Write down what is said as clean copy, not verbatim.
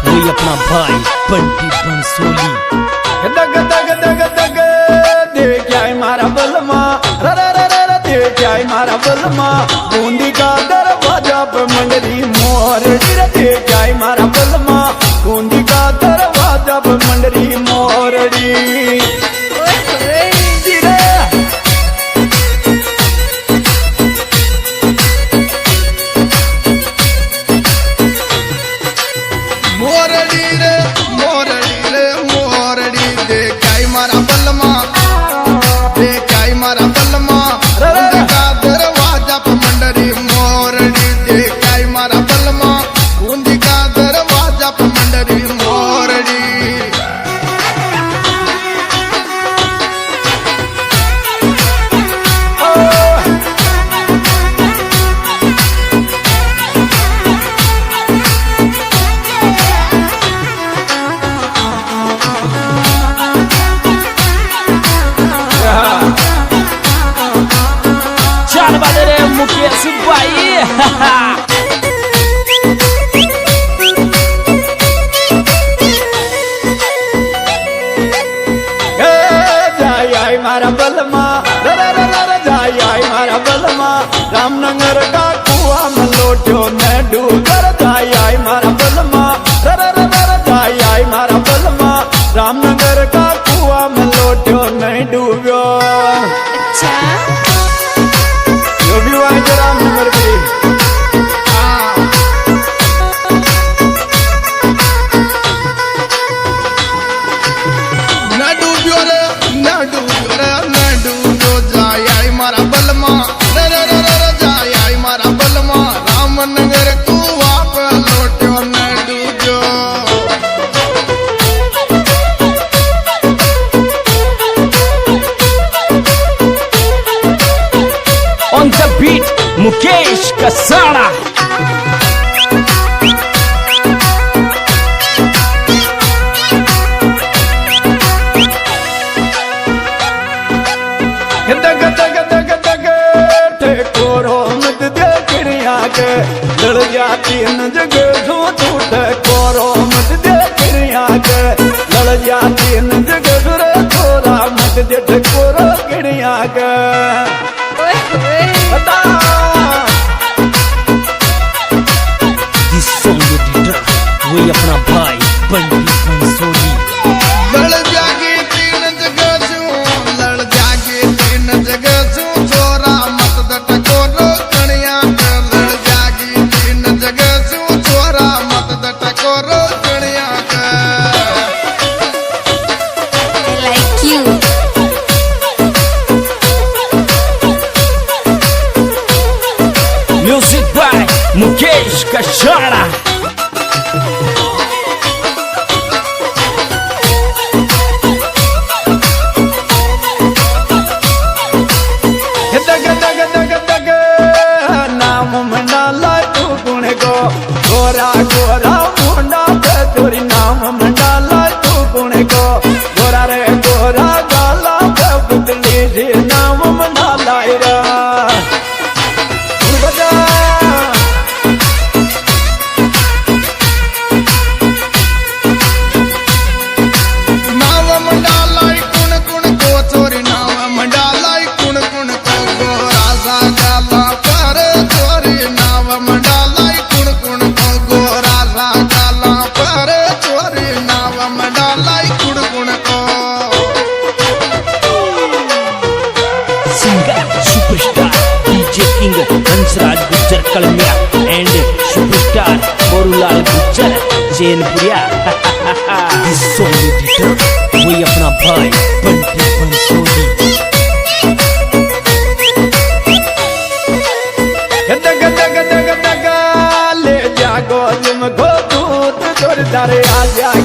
वही अपना भाई बंटी बंसोली। दग दग दग दग दे क्या मारा बलमा, रे रे रे रे दे क्या मारा बलमा, बूंदी का दरवाजा पे मंडरी मोरड़ी रे दे क्या मारा बलमा, बूंदी का दरवाजा पे मंडरी मोरड़ी। मुकेश भाई जाय मारा बलमा, जाय मारा बलमा, रामनगर का कुआ में लोटो न डूबर। जाय मारा बलमा, जाय मारा बलमा, रामनगर का कुआ में लोटो नहीं डूबो। जो भी हुआ है रामनगर की मुकेश कसाड़ा। दग दग दग दग ठेकोरो मत दे किरिया के लड़ जाती न जगह जो टूट कोरो मत दे किरिया के लड़ जाती न जगह रे थोड़ा मत दे ठेकोरो किरिया के। वही अपना भाई बंटी बंसोली। लड़ जागे तीन जगह से छोरा मत दटकोरो कणिया के। लड़ जागी तीन जगह से छोरा मत दटकोरो कणिया के। Like you. Music by Mukesh Kasada. दग दग दग दग नाम मंडाला तू गुण गो गोरा गोरा मुंडा पे तोरी नाम मंडाला तू गुण गो गोरा रे गोरा गाला पे पुतली जी नाम मंडाला रा। नाव मंडालाई कुण कुण को चोरी नाव मंडालाई कुण कुण को गोरा सा गाला पर चोरी। नाव मंडालाई कुण कुण को गोरा सा गाला पर चोरी। नाव मंडालाई कुण कुण को। Singer superstar DJ king Hansraj Gujjar Kalmiya and superstar Borulal Gujjar Jainpuriya. वही अपना भाई बंटी बंसोली। दग दग दग दग ले जागो तुम गो दूत जोरदार आ जाए